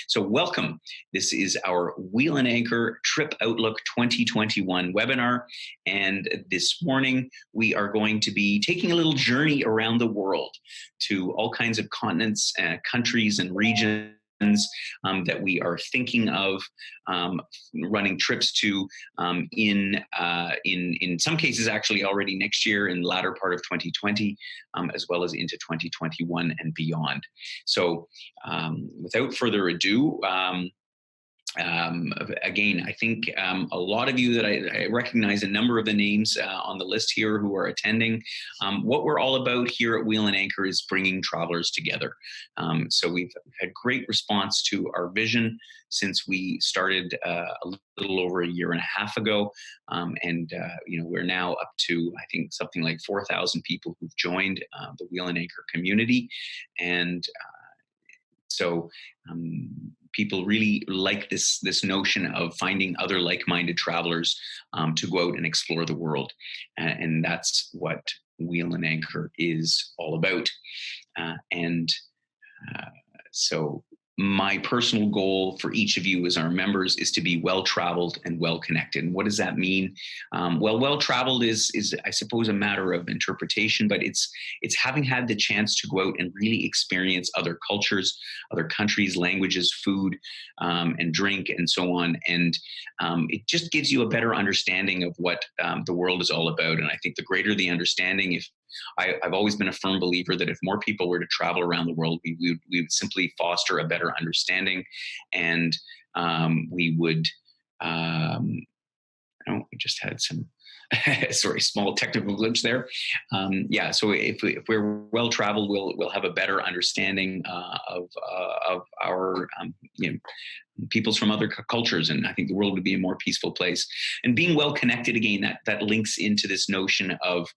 So welcome. This is our Wheel and Anchor Trip Outlook 2021 webinar. And this morning, we are going to be taking a little journey around the world to all kinds of continents, countries, and regions that we are thinking of running trips to in some cases actually already next year in the latter part of 2020, as well as into 2021 and beyond. So without further ado, again, I think a lot of you that I recognize a number of the names on the list here who are attending. What we're all about here at Wheel and Anchor is bringing travelers together. So we've had great response to our vision since we started a little over a year and a half ago. We're now up to, I think, something like 4,000 people who've joined the Wheel and Anchor community. And so people really like this notion of finding other like-minded travelers to go out and explore the world. And that's what Wheel and Anchor is all about. So my personal goal for each of you as our members is to be well-traveled and well-connected. And what does that mean? Well-traveled is I suppose a matter of interpretation, but it's having had the chance to go out and really experience other cultures, other countries, languages, food, and drink, and so on. And it just gives you a better understanding of what the world is all about. And I think the greater the understanding, I've always been a firm believer that if more people were to travel around the world, we would simply foster a better understanding, and we would. We just had some small technical glitch there. So if we're well traveled, we'll have a better understanding of our peoples from other cultures, and I think the world would be a more peaceful place. And being well connected, again, that links into this notion of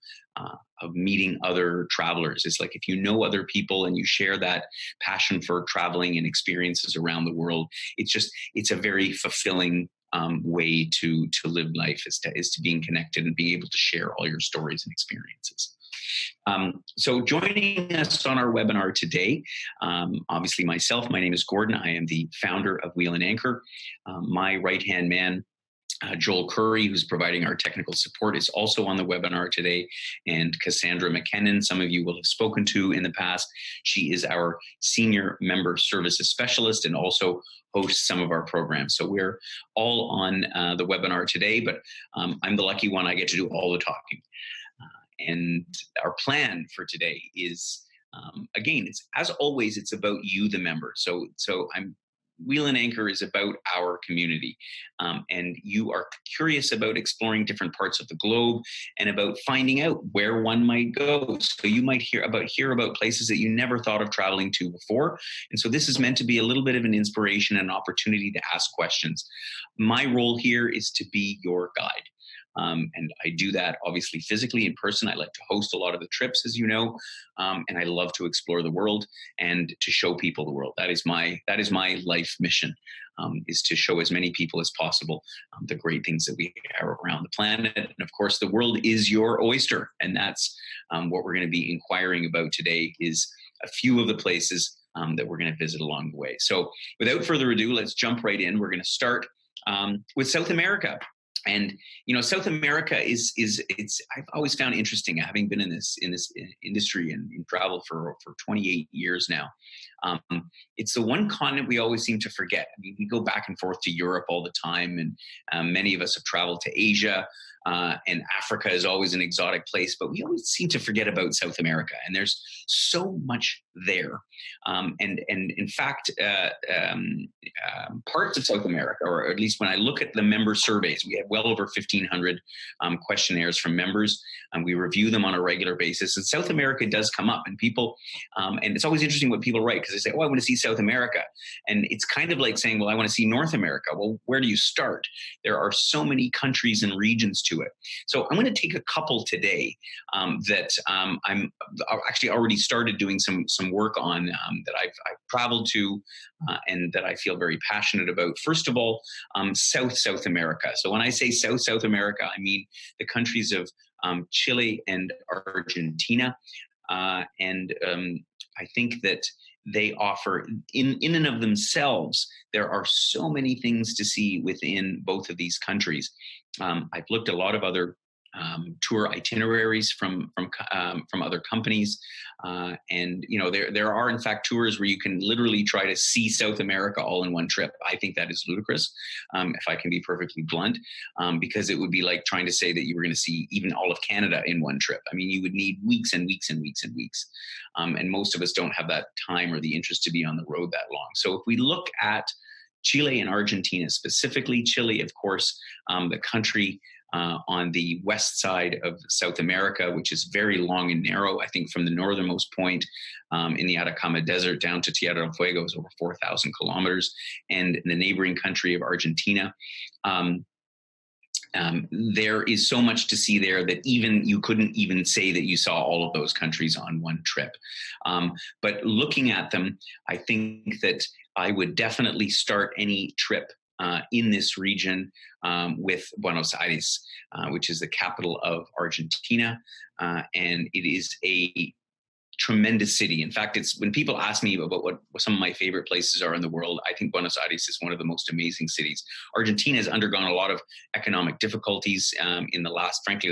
meeting other travelers. It's like if you know other people and you share that passion for traveling and experiences around the world, it's a very fulfilling way to live life, is to being connected and being able to share all your stories and experiences. So joining us on our webinar today, obviously myself, my name is Gordon. I am the founder of Wheel and Anchor. My right-hand man, Joel Curry, who's providing our technical support, is also on the webinar today. And Cassandra McKinnon, some of you will have spoken to in the past. She is our senior member services specialist and also hosts some of our programs. So we're all on the webinar today, but I'm the lucky one. I get to do all the talking. And our plan for today is, again, it's as always, it's about you, the member. So Wheel and Anchor is about our community, and you are curious about exploring different parts of the globe and about finding out where one might go. So you might hear about places that you never thought of traveling to before. And so this is meant to be a little bit of an inspiration and an opportunity to ask questions. My role here is to be your guide. And I do that obviously physically in person. I like to host a lot of the trips, as you know, and I love to explore the world and to show people the world. That is my life mission, is to show as many people as possible the great things that we have around the planet. And of course, the world is your oyster, and that's what we're going to be inquiring about today. Is a few of the places that we're going to visit along the way. So, without further ado, let's jump right in. We're going to start with South America. And South America I've always found interesting, having been in this industry and in travel for 28 years now. It's the one continent we always seem to forget. I mean, we go back and forth to Europe all the time, and many of us have traveled to Asia, and Africa is always an exotic place, but we always seem to forget about South America. And there's so much there. And in fact, parts of South America, or at least when I look at the member surveys, we have well over 1,500 questionnaires from members, and we review them on a regular basis. And South America does come up, and people, and it's always interesting what people write, because they say, "Oh, I want to see South America," and it's kind of like saying, "Well, I want to see North America." Well, where do you start? There are so many countries and regions to it. So I'm going to take a couple today that I'm actually already started doing some work on, that I've traveled to and that I feel very passionate about. First of all, South America. So when I say South America, I mean the countries of Chile and Argentina. I think that they offer in and of themselves. There are so many things to see within both of these countries. I've looked at a lot of other tour itineraries from other companies, and there are in fact tours where you can literally try to see South America all in one trip. I think that is ludicrous, if I can be perfectly blunt, because it would be like trying to say that you were going to see even all of Canada in one trip. I mean, you would need weeks and weeks and weeks and weeks, and most of us don't have that time or the interest to be on the road that long. So if we look at Chile and Argentina, specifically Chile, of course, the country on the west side of South America, which is very long and narrow. I think from the northernmost point in the Atacama Desert down to Tierra del Fuego is over 4,000 kilometers. And in the neighboring country of Argentina, there is so much to see there that even you couldn't even say that you saw all of those countries on one trip. But looking at them, I think that I would definitely start any trip in this region with Buenos Aires, which is the capital of Argentina. And it is a tremendous city. In fact, it's when people ask me about what some of my favorite places are in the world, I think Buenos Aires is one of the most amazing cities. Argentina has undergone a lot of economic difficulties in the last 50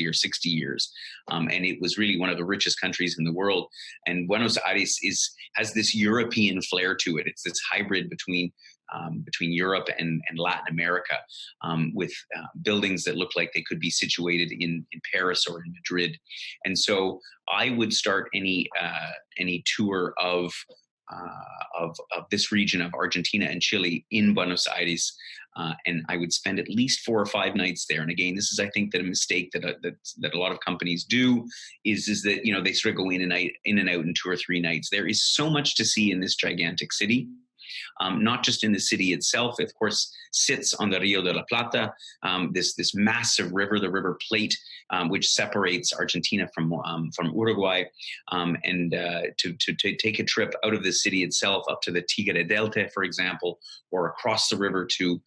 or 60 years. And it was really one of the richest countries in the world. And Buenos Aires has this European flair to it. It's this hybrid between Europe and Latin America, with buildings that look like they could be situated in Paris or in Madrid. And so I would start any tour of this region of Argentina and Chile in Buenos Aires, and I would spend at least 4 or 5 nights there. And again, this is, I think, that a mistake that a lot of companies do is that they sort of go in and out in 2 or 3 nights. There is so much to see in this gigantic city. Not just in the city itself, of course, sits on the Rio de la Plata, this massive river, the River Plate, which separates Argentina from Uruguay, and to take a trip out of the city itself up to the Tigre Delta, for example, or across the river to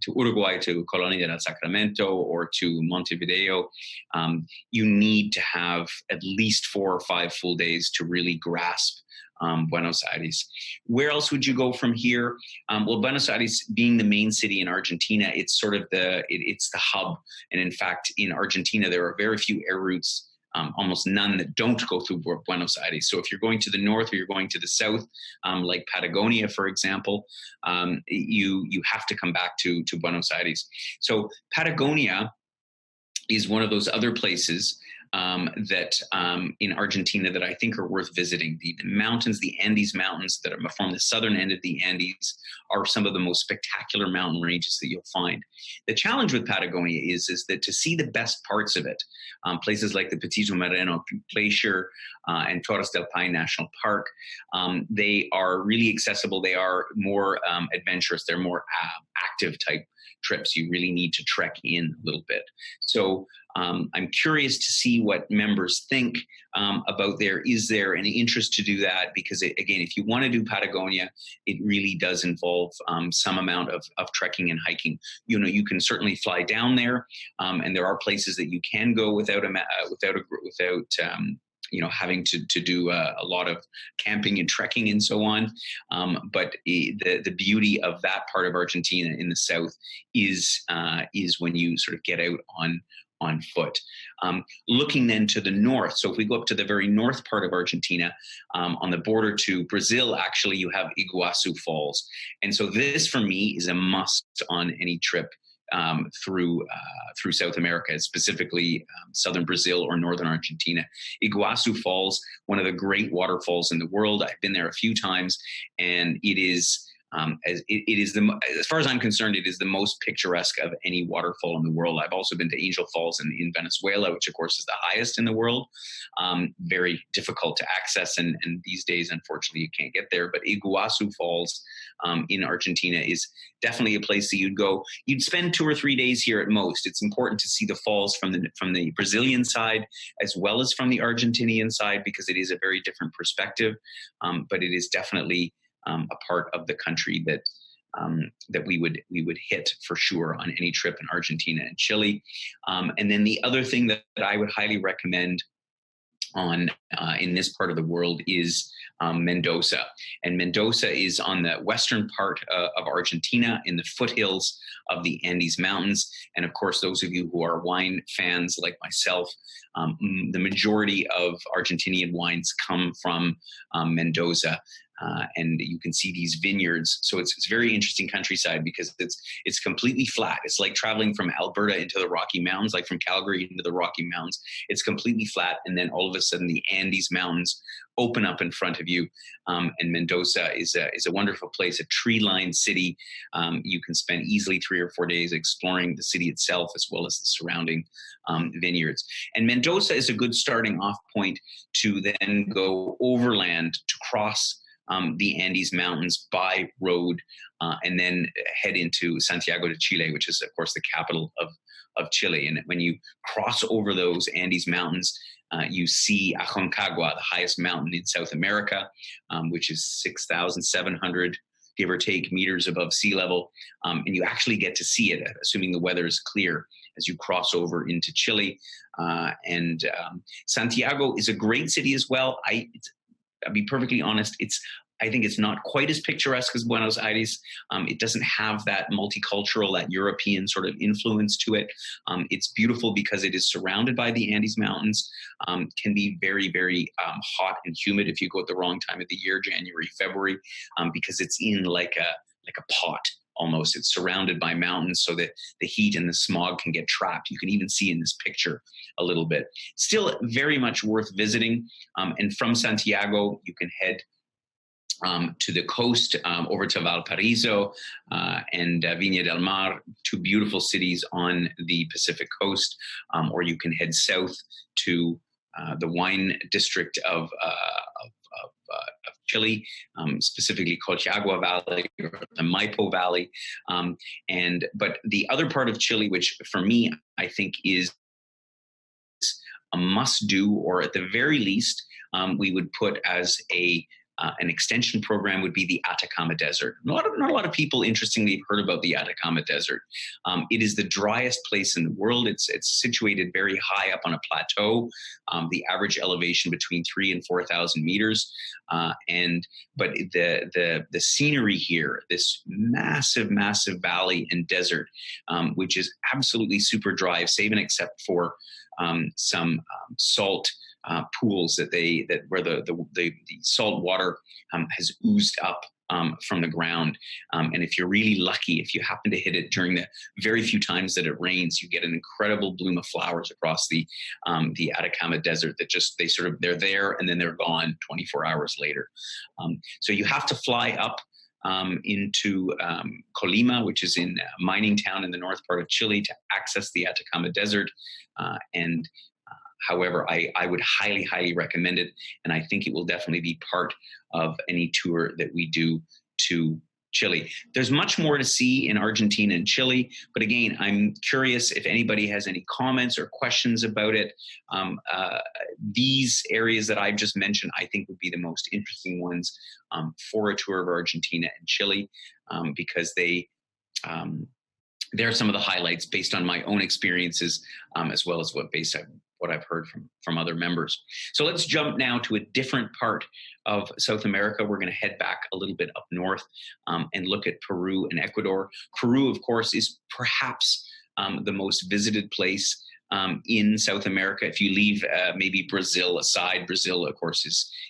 Uruguay, to Colonia del Sacramento, or to Montevideo, you need to have at least 4 or 5 full days to really grasp Buenos Aires. Where else would you go from here? Well, Buenos Aires being the main city in Argentina, it's sort of it's the hub. And in fact, in Argentina, there are very few air routes, almost none, that don't go through Buenos Aires. So if you're going to the north or you're going to the south, like Patagonia, for example, you have to come back to Buenos Aires. So Patagonia is one of those other places that in Argentina that I think are worth visiting. The mountains, the Andes Mountains that are from the southern end of the Andes, are some of the most spectacular mountain ranges that you'll find. The challenge with Patagonia is that to see the best parts of it, places like the Petito Moreno Glacier and Torres del Paine National Park, they are really accessible. They are more adventurous. They're more active type trips. You really need to trek in a little bit. So I'm curious to see what members think about there. Is there an interest to do that? Because again, if you want to do Patagonia, it really does involve some amount of trekking and hiking. You can certainly fly down there, and there are places that you can go without having to do a lot of camping and trekking and so on. But the beauty of that part of Argentina in the south is when you sort of get out on foot. Looking then to the north, so if we go up to the very north part of Argentina, on the border to Brazil, actually you have Iguazu Falls. And so this for me is a must on any trip through South America, specifically southern Brazil or northern Argentina. Iguazu Falls, one of the great waterfalls in the world. I've been there a few times, and it is as far as I'm concerned, it is the most picturesque of any waterfall in the world. I've also been to Angel Falls in Venezuela, which of course is the highest in the world. Very difficult to access, and these days, unfortunately, you can't get there. But Iguazu Falls in Argentina is definitely a place that you'd go. You'd spend 2 or 3 days here at most. It's important to see the falls from the Brazilian side as well as from the Argentinian side, because it is a very different perspective. But it is definitely a part of the country that we would hit for sure on any trip in Argentina and Chile. And then the other thing that I would highly recommend on in this part of the world is Mendoza. And Mendoza is on the western part of Argentina in the foothills of the Andes Mountains. And of course, those of you who are wine fans like myself, the majority of Argentinian wines come from Mendoza. And you can see these vineyards. So it's very interesting countryside because it's completely flat. It's like traveling from Alberta into the Rocky Mountains, like from Calgary into the Rocky Mountains. It's completely flat. And then all of a sudden the Andes Mountains open up in front of you. And Mendoza is a wonderful place, a tree-lined city. You can spend easily 3 or 4 days exploring the city itself as well as the surrounding vineyards. And Mendoza is a good starting off point to then go overland to cross the Andes Mountains by road, and then head into Santiago de Chile, which is, of course, the capital of Chile. And when you cross over those Andes Mountains, you see Aconcagua, the highest mountain in South America, which is 6,700, give or take, meters above sea level. And you actually get to see it, assuming the weather is clear, as you cross over into Chile. And Santiago is a great city as well. I'll be perfectly honest, I think it's not quite as picturesque as Buenos Aires. It doesn't have that multicultural, that European sort of influence to it. It's beautiful because it is surrounded by the Andes Mountains. Can be very, very hot and humid if you go at the wrong time of the year, January, February, because it's in like a pot. Almost. It's surrounded by mountains so that the heat and the smog can get trapped. You can even see in this picture a little bit. Still very much worth visiting. And from Santiago, you can head to the coast, over to Valparaiso and Viña del Mar, two beautiful cities on the Pacific coast, or you can head south to the wine district of Chile, specifically Colchagua Valley or the Maipo Valley. But the other part of Chile, which for me, I think is a must do, or at the very least, we would put as an extension program, would be the Atacama Desert. Not a lot of people, interestingly, have heard about the Atacama Desert. It is the driest place in the world. It's situated very high up on a plateau, the average elevation between 3,000 and 4,000 meters. But the scenery here, this massive, massive valley and desert, which is absolutely super dry, save and except for some salt pools where the salt water has oozed up from the ground. And if you're really lucky, if you happen to hit it during the very few times that it rains, you get an incredible bloom of flowers across the Atacama Desert that they're there and then they're gone 24 hours later. So you have to fly up into Colima, which is in a mining town in the north part of Chile, to access the Atacama Desert. However, I would highly, highly recommend it. And I think it will definitely be part of any tour that we do to Chile. There's much more to see in Argentina and Chile. But again, I'm curious if anybody has any comments or questions about it. These areas that I've just mentioned, I think would be the most interesting ones for a tour of Argentina and Chile, because they're some of the highlights based on my own experiences, as well as what I've heard from other members. So let's jump now to a different part of South America. We're going to head back a little bit up north and look at Peru and Ecuador. Peru, of course, is perhaps the most visited place in South America. If you leave maybe Brazil aside, Brazil, of course,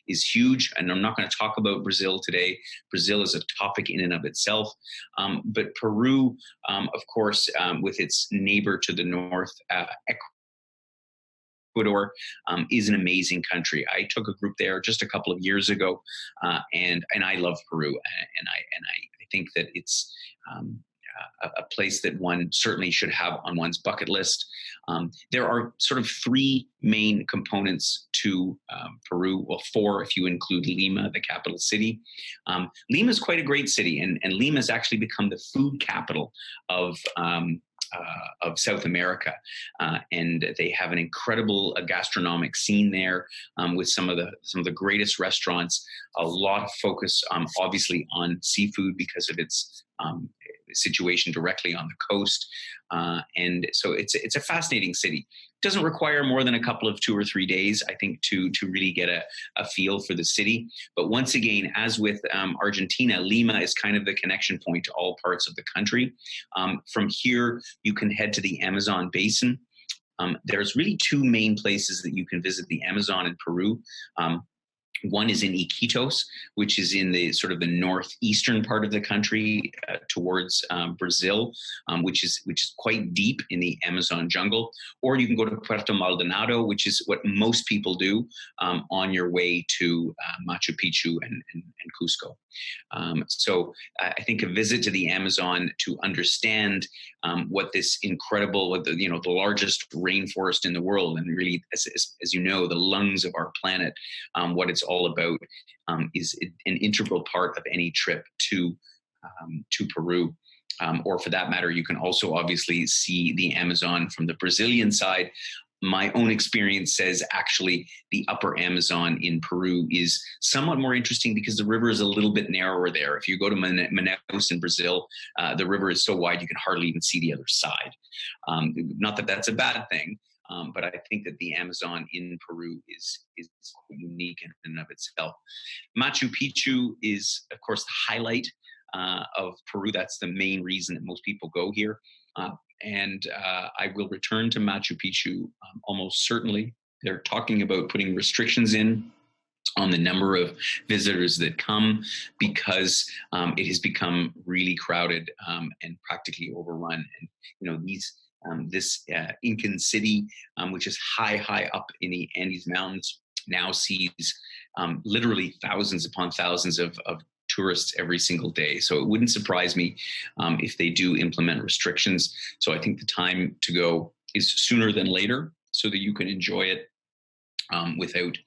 is huge. And I'm not going to talk about Brazil today. Brazil is a topic in and of itself. But Peru, of course, with its neighbor to the north, Ecuador, is an amazing country. I took a group there just a couple of years ago, and I love Peru, and I think that it's a place that one certainly should have on one's bucket list. There are sort of three main components to Peru, well, four if you include Lima, the capital city. Lima is quite a great city, and Lima has actually become the food capital of South America, and they have an incredible gastronomic scene there, with some of the greatest restaurants. A lot of focus, obviously, on seafood because of its situation directly on the coast, and so it's a fascinating city. doesn't require more than a couple of 2 or 3 days, I think, to really get a feel for the city. But once again, as with Argentina, Lima is kind of the connection point to all parts of the country. From here, you can head to the Amazon basin. There's really two main places that you can visit the Amazon in Peru. One is in Iquitos, which is in the sort of the northeastern part of the country towards Brazil, which is quite deep in the Amazon jungle. Or you can go to Puerto Maldonado, which is what most people do on your way to Machu Picchu and Cusco. So I think a visit to the Amazon to understand what this incredible, the largest rainforest in the world, and really, as you know, the lungs of our planet, what it's all about, is an integral part of any trip to Peru. Or for that matter, you can also obviously see the Amazon from the Brazilian side. My own experience says actually the upper Amazon in Peru is somewhat more interesting because the river is a little bit narrower there. If you go to Manaus in Brazil, the river is so wide you can hardly even see the other side. Not that that's a bad thing, but I think that the Amazon in Peru is quite unique in and of itself. Machu Picchu is, of course, the highlight of Peru. That's the main reason that most people go here. And I will return to Machu Picchu almost certainly. They're talking about putting restrictions in on the number of visitors that come because it has become really crowded and practically overrun. And this Incan city, which is high up in the Andes Mountains, now sees literally thousands upon thousands of tourists every single day. So it wouldn't surprise me if they do implement restrictions. So I think the time to go is sooner than later, so that you can enjoy it without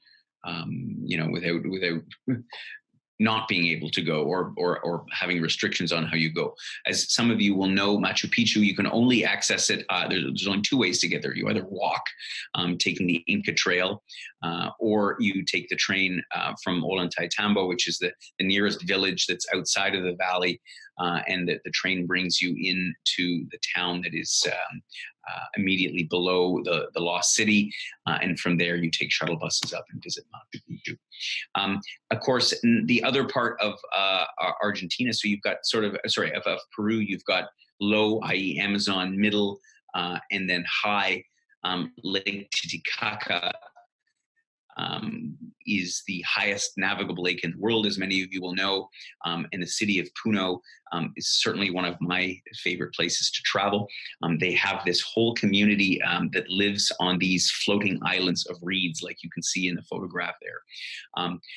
not being able to go or having restrictions on how you go. As some of you will know, Machu Picchu, you can only access it. There's only two ways to get there. You either walk, taking the Inca Trail, or you take the train from Ollantaytambo, which is the nearest village that's outside of the valley, and the train brings you into the town that is immediately below the lost city, and from there you take shuttle buses up and visit Machu Picchu. Of course, the other part of Argentina, so you've got of Peru, you've got low, i.e. Amazon, middle, and then high. Lake Titicaca is the highest navigable lake in the world, as many of you will know, and the city of Puno is certainly one of my favorite places to travel. They have this whole community that lives on these floating islands of reeds, like you can see in the photograph there.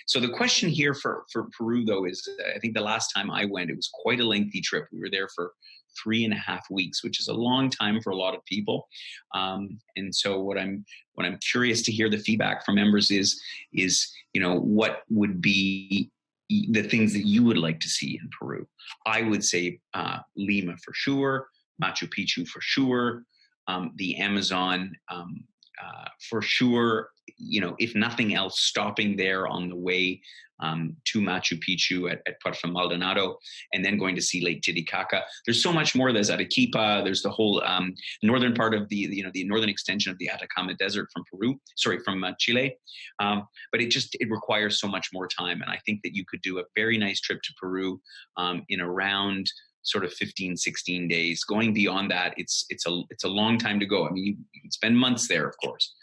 So the question here for Peru, though, is I think the last time I went, it was quite a lengthy trip. We were there for 3.5 weeks, which is a long time for a lot of people. And so what I'm curious to hear the feedback from members is what would be the things that you would like to see in Peru. I would say Lima for sure, Machu Picchu for sure, the Amazon for sure. If nothing else, stopping there on the way to Machu Picchu at Puerto Maldonado, and then going to see Lake Titicaca. There's so much more. There's Arequipa. There's the whole northern part of the northern extension of the Atacama Desert from Chile. But it requires so much more time, and I think that you could do a very nice trip to Peru in around sort of 15, 16 days. Going beyond that, it's a long time to go. I mean, you can spend months there, of course.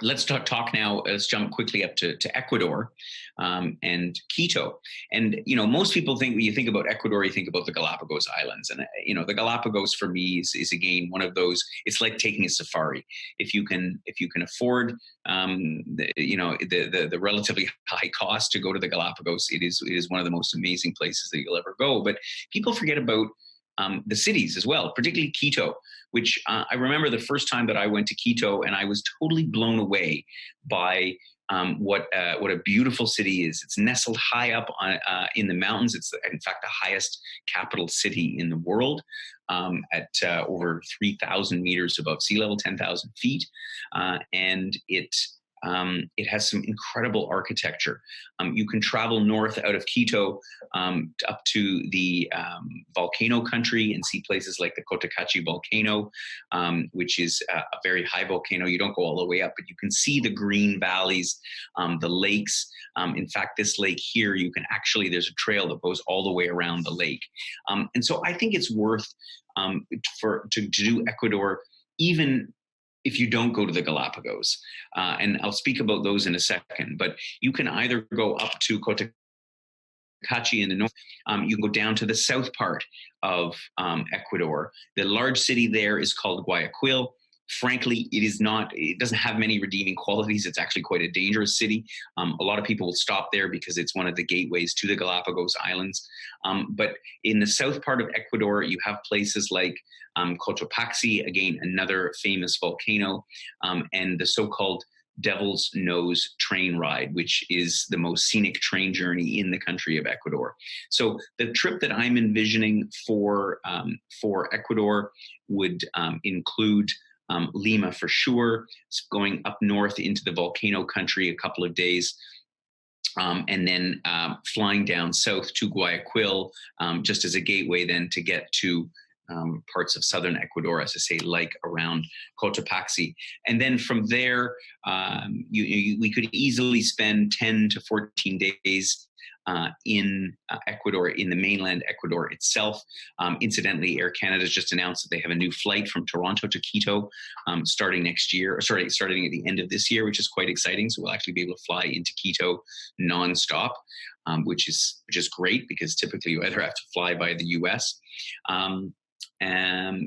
Let's talk now. Let's jump quickly up to Ecuador and Quito. And, most people think when you think about Ecuador, you think about the Galapagos Islands. And, the Galapagos for me is again, one of those, it's like taking a safari. If you can afford, the relatively high cost to go to the Galapagos, it is one of the most amazing places that you'll ever go. But people forget about the cities as well, particularly Quito, which I remember the first time that I went to Quito, and I was totally blown away by what a beautiful city is. It's nestled high up in the mountains. It's, in fact, the highest capital city in the world, at over 3,000 meters above sea level, 10,000 feet. And it It has some incredible architecture. You can travel north out of Quito up to the volcano country and see places like the Cotacachi volcano, which is a very high volcano. You don't go all the way up, but you can see the green valleys, the lakes. In fact, this lake here, there's a trail that goes all the way around the lake. And so I think it's worth to do Ecuador, even if you don't go to the Galapagos. And I'll speak about those in a second, but you can either go up to Cotacachi in the north, you can go down to the south part of Ecuador. The large city there is called Guayaquil. Frankly, it doesn't have many redeeming qualities. It's actually quite a dangerous city. A lot of people will stop there because it's one of the gateways to the Galapagos Islands. But in the south part of Ecuador, you have places like Cotopaxi, again, another famous volcano, and the so-called Devil's Nose train ride, which is the most scenic train journey in the country of Ecuador. So the trip that I'm envisioning for Ecuador would include Lima for sure, going up north into the volcano country a couple of days, and then flying down south to Guayaquil, just as a gateway then to get to parts of southern Ecuador, as I say, like around Cotopaxi. And then from there, we could easily spend 10 to 14 days in Ecuador, in the mainland Ecuador itself. Incidentally, Air Canada has just announced that they have a new flight from Toronto to Quito starting next year, starting at the end of this year, which is quite exciting. So we'll actually be able to fly into Quito nonstop, which is great, because typically you either have to fly by the US.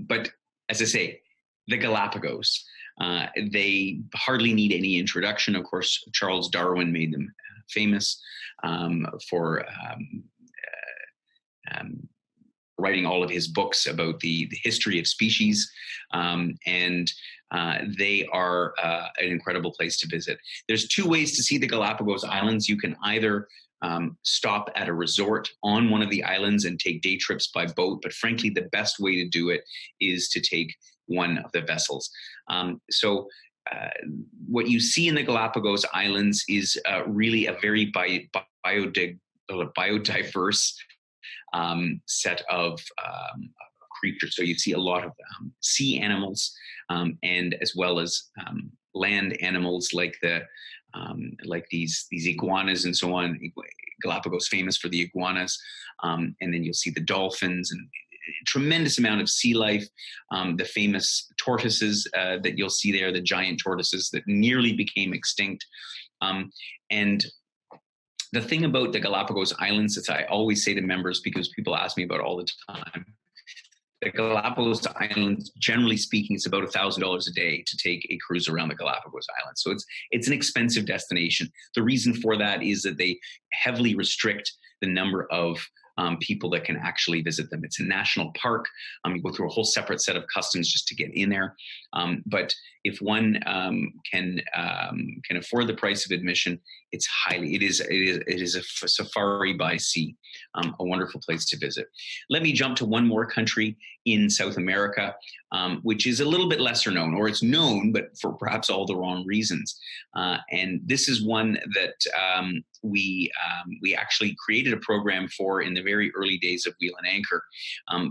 But as I say, the Galapagos, they hardly need any introduction. Of course, Charles Darwin made them famous for writing all of his books about the history of species. And they are an incredible place to visit. There's two ways to see the Galapagos Islands. You can either stop at a resort on one of the islands and take day trips by boat. But frankly, the best way to do it is to take one of the vessels. So what you see in the Galapagos Islands is really a very biodiverse set of creatures. So you see a lot of sea animals, and as well as land animals like these iguanas and so on. Galapagos famous for the iguanas, and then you'll see the dolphins and a tremendous amount of sea life. The famous tortoises that you'll see there, the giant tortoises that nearly became extinct. And the thing about the Galapagos Islands that I always say to members, because people ask me about all the time, the Galapagos Islands, generally speaking, it's about $1,000 a day to take a cruise around the Galapagos Islands. So it's an expensive destination. The reason for that is that they heavily restrict the number of people that can actually visit them. It's a national park. You go through a whole separate set of customs just to get in there. But if one can afford the price of admission, it is a safari by sea, a wonderful place to visit. Let me jump to one more country in South America, which is a little bit lesser known, or it's known, but for perhaps all the wrong reasons. And this is one that we actually created a program for in the very early days of Wheel and Anchor.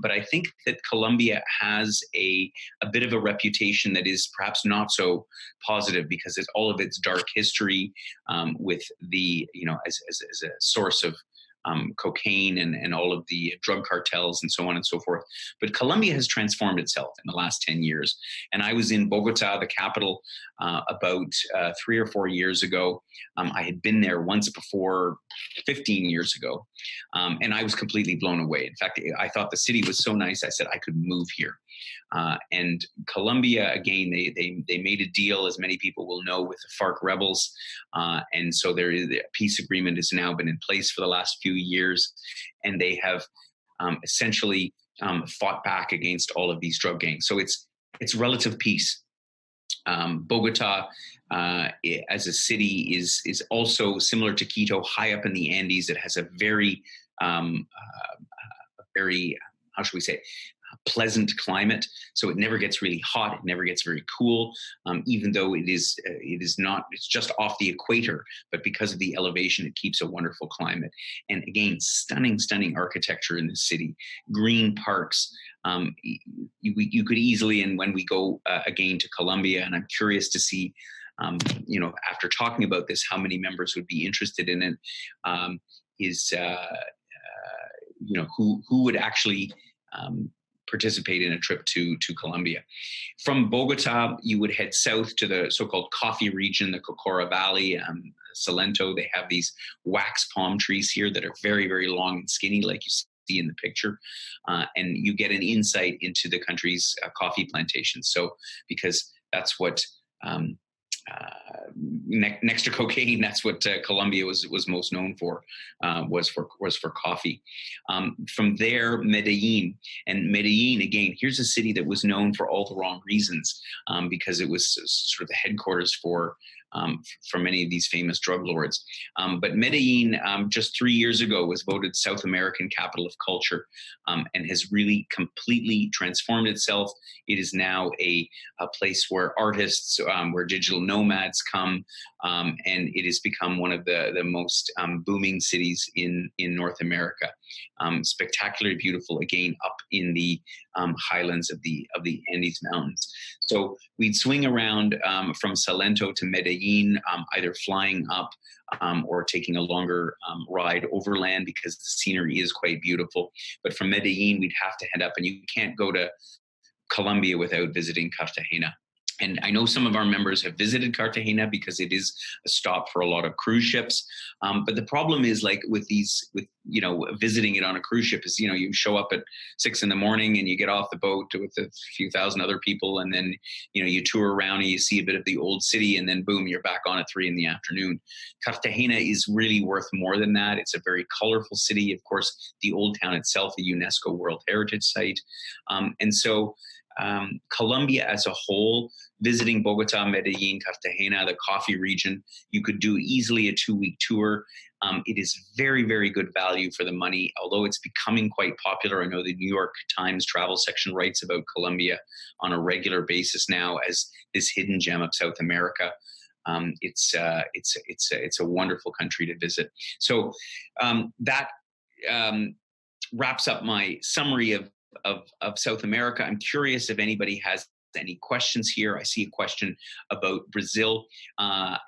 But I think that Colombia has a bit of a reputation that is perhaps not so positive, because it's all of its dark history with the, as a source of cocaine and all of the drug cartels and so on and so forth. But Colombia has transformed itself in the last 10 years. And I was in Bogota, the capital, about 3 or 4 years ago. I had been there once before 15 years ago, and I was completely blown away. In fact, I thought the city was so nice, I said I could move here. And Colombia, again, they made a deal, as many people will know, with the FARC rebels. And so a peace agreement has now been in place for the last few years. And they have essentially fought back against all of these drug gangs. So it's relative peace. Bogota, as a city, is also similar to Quito, high up in the Andes. It has a very, how should we say, pleasant climate, so it never gets really hot. It never gets very cool, even though it is not. It's just off the equator, but because of the elevation, it keeps a wonderful climate. And again, stunning architecture in the city, green parks. You could easily, and when we go again to Colombia, and I'm curious to see, after talking about this, how many members would be interested in it. Who would actually participate in a trip to Colombia. From Bogota, you would head south to the so-called coffee region, the Cocora Valley, Salento. They have these wax palm trees here that are very, very long and skinny, like you see in the picture. And you get an insight into the country's coffee plantations. So, because that's what, next to cocaine, that's what Colombia was most known for, was for coffee. From there, Medellin, again, here's a city that was known for all the wrong reasons, because it was sort of the headquarters for many of these famous drug lords. But Medellin, just 3 years ago, was voted South American Capital of Culture, and has really completely transformed itself. It is now a place where artists, where digital nomads come, and it has become one of the most booming cities in North America. Spectacularly beautiful, again, up in the highlands of the Andes Mountains. So we'd swing around from Salento to Medellin, either flying up or taking a longer ride overland, because the scenery is quite beautiful. But from Medellin, we'd have to head up, and you can't go to Colombia without visiting Cartagena. And I know some of our members have visited Cartagena because it is a stop for a lot of cruise ships. But the problem is, like with visiting it on a cruise ship is, you show up at 6 a.m. and you get off the boat with a few thousand other people. And then, you tour around and you see a bit of the old city, and then boom, you're back on at 3 p.m. Cartagena is really worth more than that. It's a very colorful city. Of course, the old town itself, a UNESCO World Heritage Site. And so Colombia as a whole, visiting Bogota, Medellin, Cartagena, the coffee region, you could do easily a 2-week tour. It is very, very good value for the money, although it's becoming quite popular. I know the New York Times travel section writes about Colombia on a regular basis now as this hidden gem of South America. It's a wonderful country to visit. So that wraps up my summary of South America. I'm curious if anybody has any questions here. I see a question about Brazil. I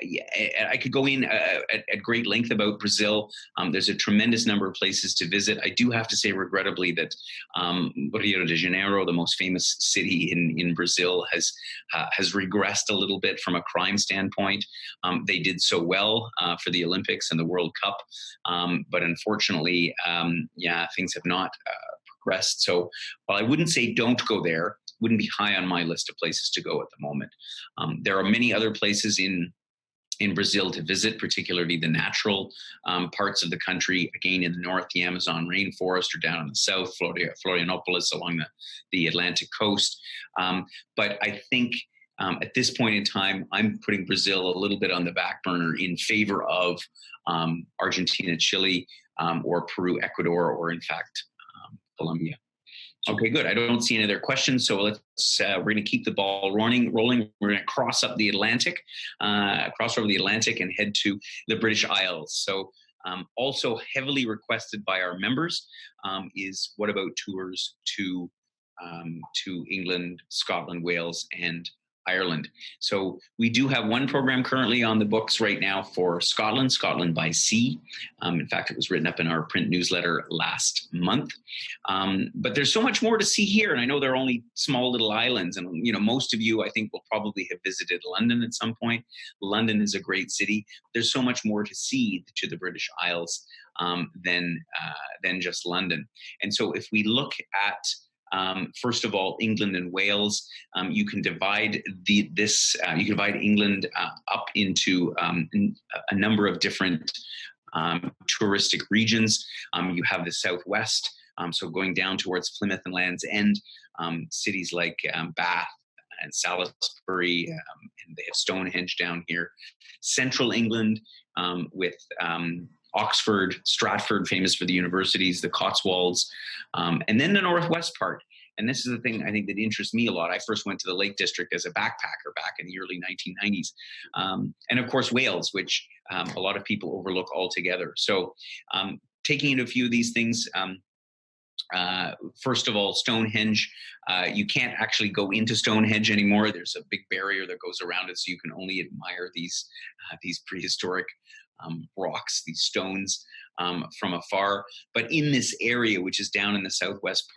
could go in at great length about Brazil. There's a tremendous number of places to visit. I do have to say, regrettably, that Rio de Janeiro, the most famous city in Brazil, has regressed a little bit from a crime standpoint. They did so well for the Olympics and the World Cup, but unfortunately, things have not progressed. So while I wouldn't say don't go there, wouldn't be high on my list of places to go at the moment. There are many other places in Brazil to visit, particularly the natural parts of the country. Again, in the north, the Amazon rainforest, or down in the south, Florianopolis along the Atlantic coast. But I think at this point in time, I'm putting Brazil a little bit on the back burner in favor of Argentina, Chile, or Peru, Ecuador, or in fact, Colombia. Okay, good. I don't see any other questions, so we're going to keep the ball rolling. We're going to cross over the Atlantic, and head to the British Isles. So, also heavily requested by our members is, what about tours to England, Scotland, Wales, and Ireland? So we do have one program currently on the books right now for Scotland by sea. In fact, it was written up in our print newsletter last month. But there's so much more to see here. And I know there are only small little islands. And, most of you, I think, will probably have visited London at some point. London is a great city. There's so much more to see to the British Isles than just London. And so if we look at first of all, England and Wales, you can divide England up into a number of different touristic regions. You have the southwest, so going down towards Plymouth and Land's End, cities like Bath and Salisbury, and they have Stonehenge down here. Central England with Oxford, Stratford, famous for the universities, the Cotswolds, and then the northwest part, And this is the thing I think that interests me a lot. I first went to the Lake District as a backpacker back in the early 1990s. And of course, Wales, which a lot of people overlook altogether. So taking in a few of these things, first of all, Stonehenge. You can't actually go into Stonehenge anymore. There's a big barrier that goes around it, so you can only admire these prehistoric rocks, these stones, from afar. But in this area, which is down in the southwest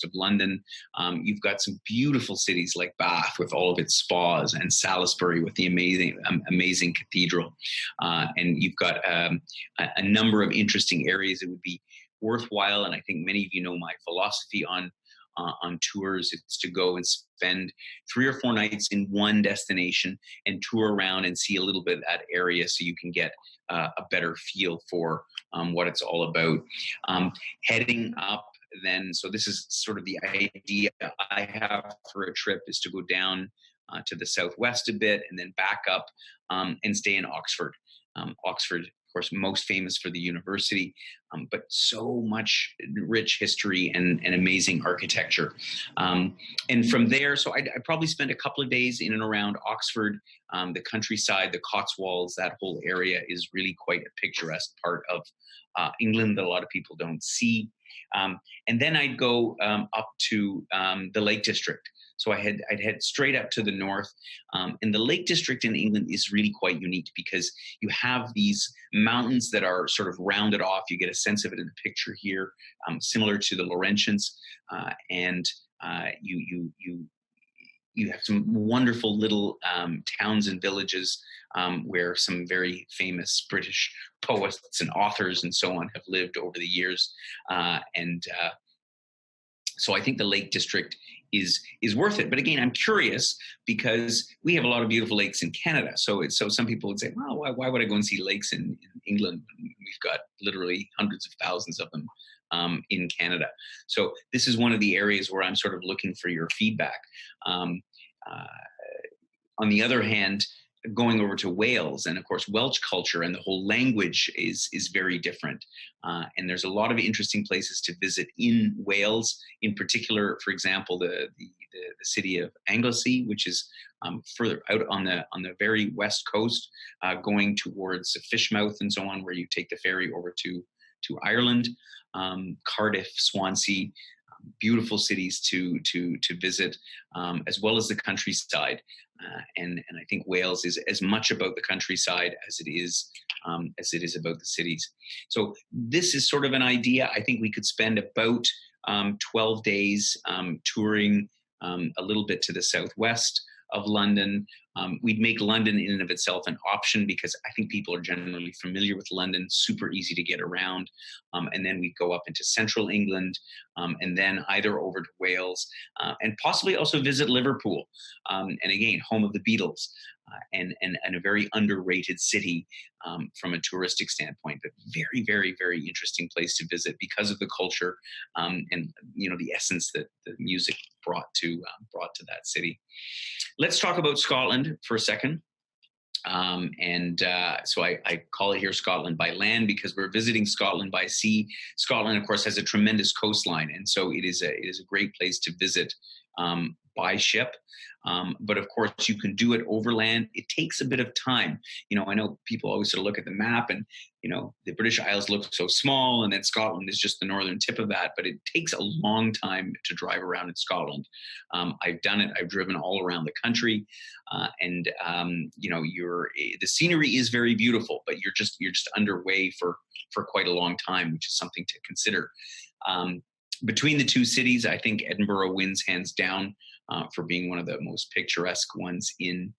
of London, you've got some beautiful cities like Bath with all of its spas, and Salisbury with the amazing cathedral. And you've got a number of interesting areas. It would be worthwhile, and I think many of you know my philosophy on tours. It's to go and spend 3 or 4 nights in one destination and tour around and see a little bit of that area, so you can get a better feel for what it's all about. Heading up then, so this is sort of the idea I have for a trip, is to go down to the southwest a bit and then back up and stay in Oxford. Oxford, of course, most famous for the university, but so much rich history and amazing architecture. And from there, so I'd probably spend a couple of days in and around Oxford, the countryside, the Cotswolds. That whole area is really quite a picturesque part of England that a lot of people don't see. And then I'd go up to the Lake District. So I'd head straight up to the north. And the Lake District in England is really quite unique because you have these mountains that are sort of rounded off. You get a sense of it in the picture here, similar to the Laurentians. And you have some wonderful little towns and villages where some very famous British poets and authors and so on have lived over the years. So I think the Lake District is worth it. But again, I'm curious because we have a lot of beautiful lakes in Canada. So some people would say, well, why would I go and see lakes in England? We've got literally hundreds of thousands of them in Canada. So this is one of the areas where I'm sort of looking for your feedback. On the other hand, going over to Wales, and of course Welsh culture and the whole language is very different, and there's a lot of interesting places to visit in Wales. In particular, for example, the city of Anglesey, which is further out on the very west coast, going towards Fishmouth and so on, where you take the ferry over to Ireland. Cardiff, Swansea, beautiful cities to visit, as well as the countryside. And I think Wales is as much about the countryside as it is about the cities. So this is sort of an idea. I think we could spend about 12 days touring a little bit to the southwest of London. We'd make London in and of itself an option because I think people are generally familiar with London, super easy to get around. And then we'd go up into central England, and then either over to Wales, and possibly also visit Liverpool. And again, home of the Beatles, and a very underrated city from a touristic standpoint, but very, very, very interesting place to visit because of the culture, and the essence that the music brought to that city. Let's talk about Scotland for a second. So I call it here Scotland by land because we're visiting Scotland by sea. Scotland, of course, has a tremendous coastline, and so it is a great place to visit by ship. But of course, you can do it overland. It takes a bit of time. I know people always sort of look at the map and, the British Isles look so small, and then Scotland is just the northern tip of that. But it takes a long time to drive around in Scotland. I've done it. I've driven all around the country, and the scenery is very beautiful, but you're just underway for quite a long time, which is something to consider. Between the two cities, I think Edinburgh wins hands down for being one of the most picturesque ones in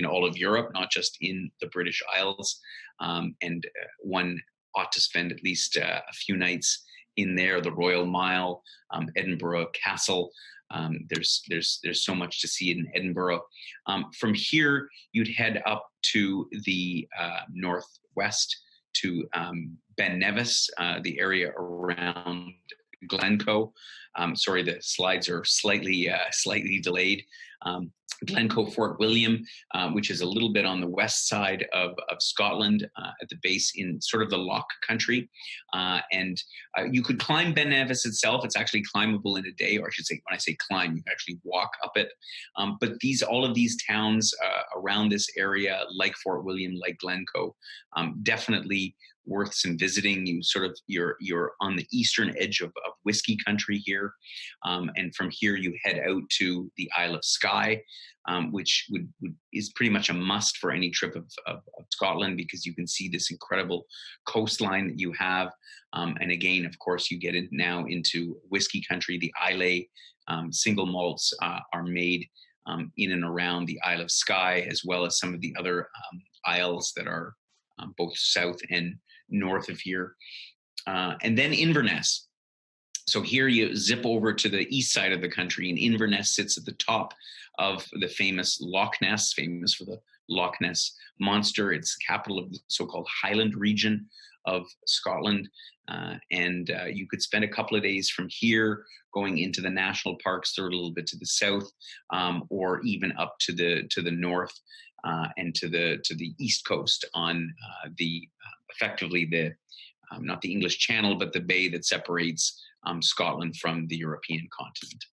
all of Europe, not just in the British Isles. And one ought to spend at least a few nights in there. The Royal Mile, Edinburgh Castle. There's so much to see in Edinburgh. From here, you'd head up to the northwest to Ben Nevis, the area around Glencoe. Sorry, the slides are slightly delayed. Glencoe, Fort William, which is a little bit on the west side of Scotland, at the base in sort of the Loch country. And you could climb Ben Nevis itself. It's actually climbable in a day, or I should say, when I say climb, you can actually walk up it. But all of these towns around this area, like Fort William, like Glencoe, definitely worth some visiting. You're on the eastern edge of whiskey country here, and from here you head out to the Isle of Skye, which is pretty much a must for any trip of Scotland, because you can see this incredible coastline that you have. And again, of course, you get now into whiskey country. The Islay single malts are made in and around the Isle of Skye, as well as some of the other isles that are both south and north of here. And then Inverness. So here you zip over to the east side of the country, and Inverness sits at the top of the famous Loch Ness, famous for the Loch Ness Monster. It's the capital of the so-called Highland region of Scotland. And you could spend a couple of days from here going into the national parks. They're a little bit to the south, or even up to the north, and to the east coast on effectively the not the English Channel, but the bay that separates Scotland from the European continent.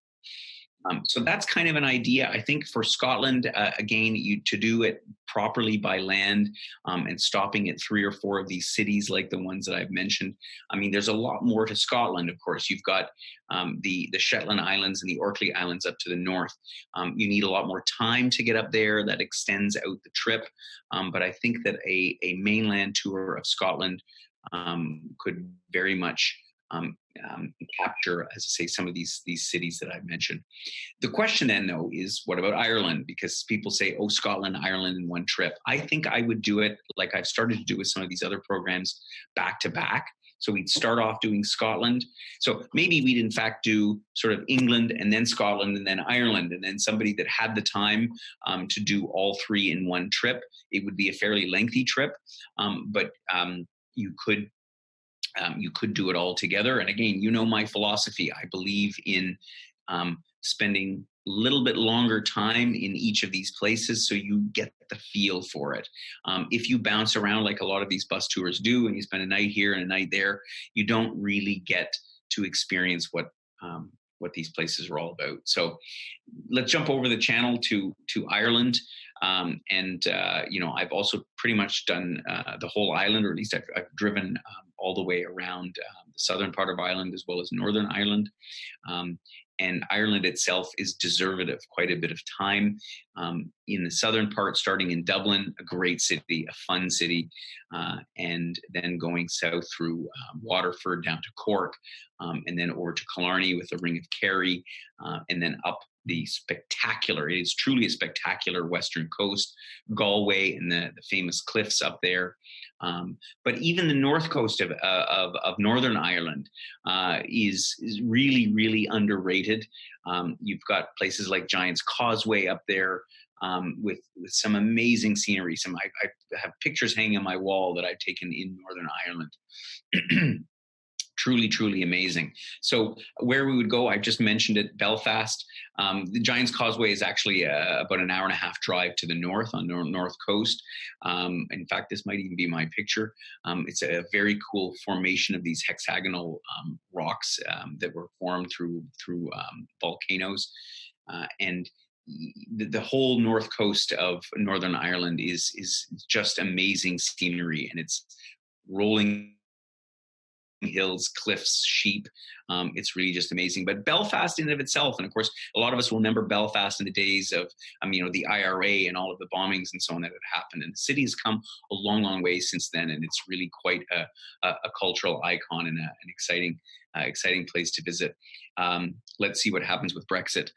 So that's kind of an idea. I think for Scotland, again, to do it properly by land, and stopping at 3 or 4 of these cities like the ones that I've mentioned. I mean, there's a lot more to Scotland, of course. You've got the Shetland Islands and the Orkney Islands up to the north. You need a lot more time to get up there. That extends out the trip. But I think that a mainland tour of Scotland could very much capture, as I say, some of these cities that I've mentioned. The question then, though, is what about Ireland? Because people say, oh, Scotland, Ireland in one trip. I think I would do it like I've started to do with some of these other programs, back to back. So we'd start off doing Scotland. So maybe we'd in fact do sort of England and then Scotland and then Ireland, and then somebody that had the time to do all 3 in one trip. It would be a fairly lengthy trip, but you could do it all together. And again, you know my philosophy. I believe in spending a little bit longer time in each of these places so you get the feel for it. If you bounce around like a lot of these bus tours do, and you spend a night here and a night there, you don't really get to experience what these places are all about. So let's jump over the channel to Ireland. I've also pretty much done the whole island, or at least I've driven all the way around the southern part of Ireland as well as Northern Ireland. And Ireland itself is deserved of quite a bit of time. In the southern part, starting in Dublin, a great city, a fun city, and then going south through Waterford down to Cork, and then over to Killarney with the Ring of Kerry, and then up the spectacular, it is truly a spectacular western coast, Galway and the famous cliffs up there. But even the north coast of Northern Ireland is really, really underrated. You've got places like Giant's Causeway up there, with some amazing scenery. I have pictures hanging on my wall that I've taken in Northern Ireland. Truly, truly amazing. So where we would go, I just mentioned it, Belfast. The Giant's Causeway is actually about an hour and a half drive to the north, on the north coast. In fact, this might even be my picture. It's a very cool formation of these hexagonal rocks that were formed through volcanoes. And the whole north coast of Northern Ireland is just amazing scenery, and it's rolling hills, cliffs, sheep. It's really just amazing. But Belfast in and of itself, and of course, a lot of us will remember Belfast in the days of, the IRA and all of the bombings and so on that had happened. And the city has come a long, long way since then, and it's really quite a cultural icon and an exciting place to visit. Let's see what happens with Brexit.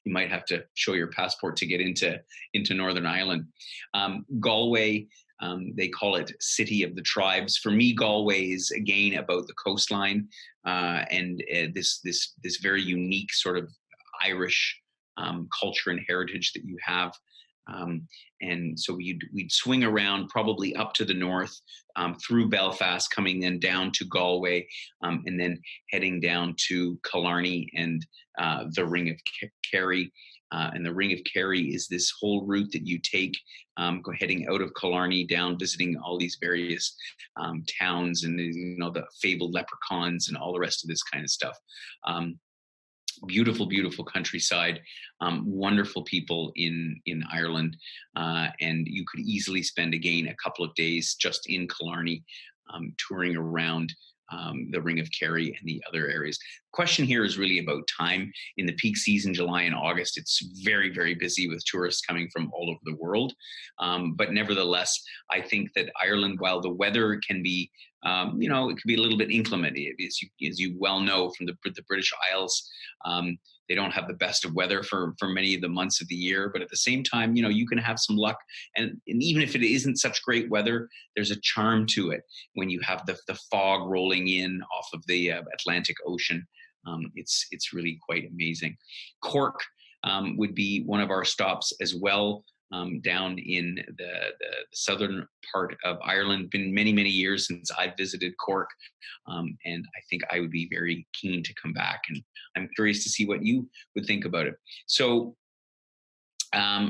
You might have to show your passport to get into Northern Ireland. Galway. They call it City of the Tribes. For me, Galway is again about the coastline and this very unique sort of Irish culture and heritage that you have. And so we'd swing around probably up to the north through Belfast, coming then down to Galway, and then heading down to Killarney and the Ring of Kerry. And the Ring of Kerry is this whole route that you take, heading out of Killarney down, visiting all these various towns and the fabled leprechauns and all the rest of this kind of stuff. Beautiful, beautiful countryside, wonderful people in Ireland, and you could easily spend again a couple of days just in Killarney, touring around the Ring of Kerry and the other areas. Question here is really about time. In the peak season, July and August, it's very, very busy with tourists coming from all over the world. But nevertheless, I think that Ireland, while the weather can be, it can be a little bit inclement, as you well know from the British Isles. They don't have the best of weather for many of the months of the year, but at the same time, you can have some luck. And even if it isn't such great weather, there's a charm to it when you have the fog rolling in off of the Atlantic Ocean. It's really quite amazing. Cork would be one of our stops as well. Down in the southern part of Ireland. Been many, many years since I visited Cork, and I think I would be very keen to come back, and I'm curious to see what you would think about it. So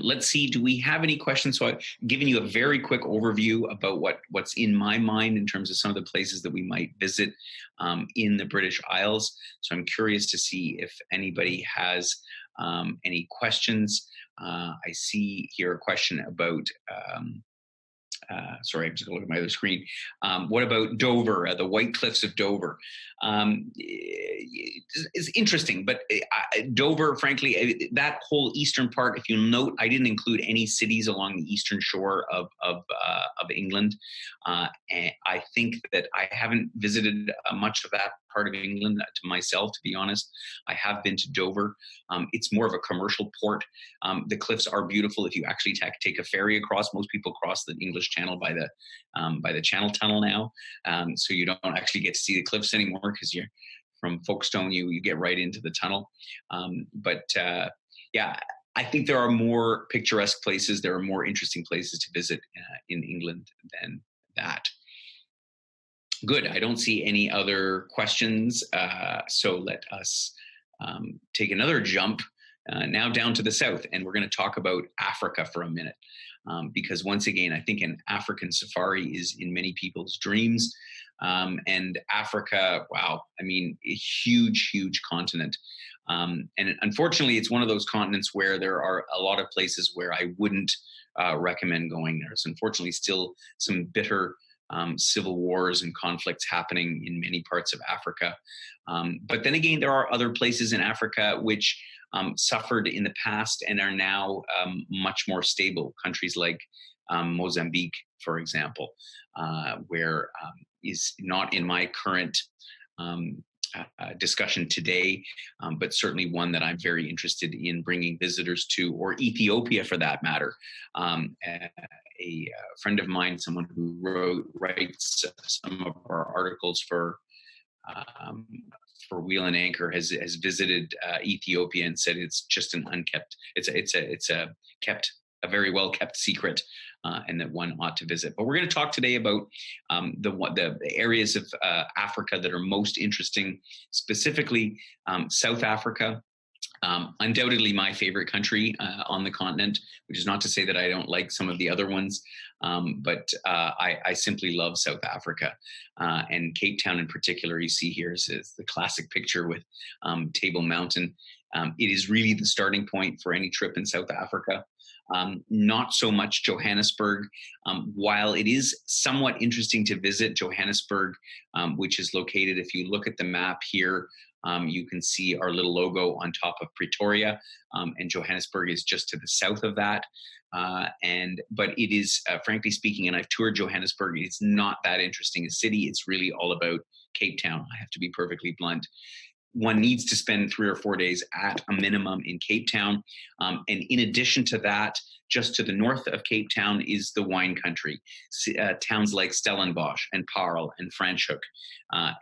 let's see, do we have any questions? So I've given you a very quick overview about what's in my mind in terms of some of the places that we might visit in the British Isles. So I'm curious to see if anybody has any questions. I see here a question about, sorry, I'm just going to look at my other screen. What about Dover, the White Cliffs of Dover? It's interesting, but Dover, frankly, that whole eastern part, if you'll note, I didn't include any cities along the eastern shore of England. And I think that I haven't visited much of that part of England to myself, to be honest. I have been to Dover. It's more of a commercial port. The cliffs are beautiful if you actually take a ferry across. Most people cross the English Channel by the Channel Tunnel now, so you don't actually get to see the cliffs anymore because you're from Folkestone. You get right into the tunnel. Yeah, I think there are more picturesque places. There are more interesting places to visit in England than that. Good. I don't see any other questions. So let us take another jump now down to the south. And we're going to talk about Africa for a minute. Because once again, I think an African safari is in many people's dreams. And Africa, wow, I mean, a huge, huge continent. And unfortunately, it's one of those continents where there are a lot of places where I wouldn't recommend going. There's unfortunately still some bitter civil wars and conflicts happening in many parts of Africa. But then again, there are other places in Africa which suffered in the past and are now much more stable. Countries like Mozambique, for example, where is not in my current discussion today, but certainly one that I'm very interested in bringing visitors to, or Ethiopia for that matter. A friend of mine, someone who writes some of our articles for Wheel and Anchor, has visited Ethiopia and said it's just an unkept. It's a very well kept secret, and that one ought to visit. But we're going to talk today about the areas of Africa that are most interesting, specifically South Africa. Undoubtedly my favorite country on the continent, which is not to say that I don't like some of the other ones, but I simply love South Africa. And Cape Town in particular, you see here is the classic picture with Table Mountain. It is really the starting point for any trip in South Africa. Not so much Johannesburg, while it is somewhat interesting to visit Johannesburg, which is located, if you look at the map here, you can see our little logo on top of Pretoria, and Johannesburg is just to the south of that. But it is, frankly speaking, and I've toured Johannesburg, it's not that interesting a city. It's really all about Cape Town. I have to be perfectly blunt. One needs to spend 3 or 4 days at a minimum in Cape Town. And in addition to that, just to the north of Cape Town is the wine country. Towns like Stellenbosch and Paarl and Franschhoek.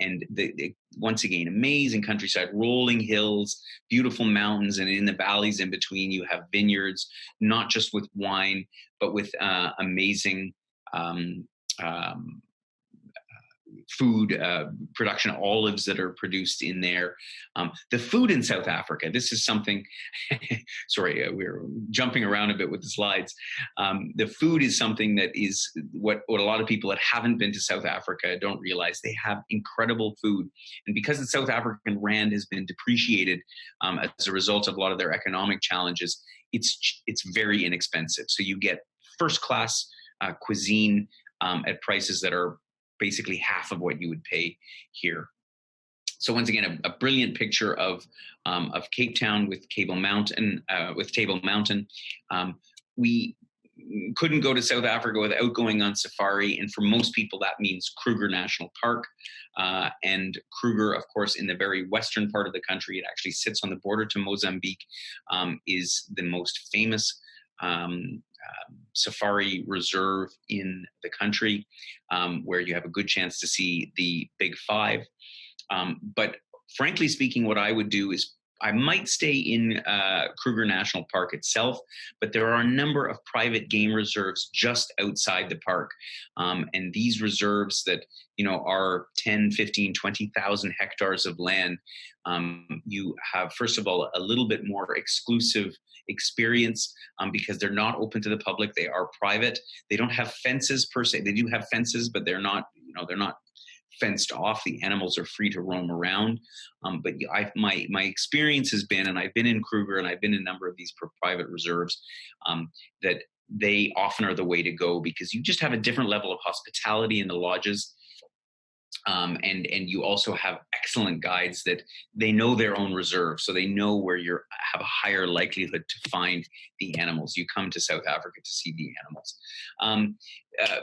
And once again, amazing countryside, rolling hills, beautiful mountains, and in the valleys in between, you have vineyards, not just with wine, but with amazing food production, olives that are produced in there. The food in South Africa, this is something, sorry, we're jumping around a bit with the slides. The food is something that is what a lot of people that haven't been to South Africa don't realize. They have incredible food. And because the South African rand has been depreciated as a result of a lot of their economic challenges, it's very inexpensive. So you get first class cuisine at prices that are basically half of what you would pay here. So once again, a brilliant picture of Cape Town with Table Mountain. We couldn't go to South Africa without going on safari, and for most people that means Kruger National Park. And Kruger, of course, in the very western part of the country, it actually sits on the border to Mozambique, is the most famous safari reserve in the country, where you have a good chance to see the big five. But frankly speaking, what I would do is I might stay in Kruger National Park itself, but there are a number of private game reserves just outside the park. And these reserves that, are 10, 15, 20,000 hectares of land, you have, first of all, a little bit more exclusive experience because they're not open to the public. They are private. They don't have fences per se. They do have fences, but they're not fenced off. The animals are free to roam around. But my experience has been, and I've been in Kruger and I've been in a number of these private reserves, that they often are the way to go because you just have a different level of hospitality in the lodges. And you also have excellent guides that they know their own reserve. So they know where you have a higher likelihood to find the animals. You come to South Africa to see the animals.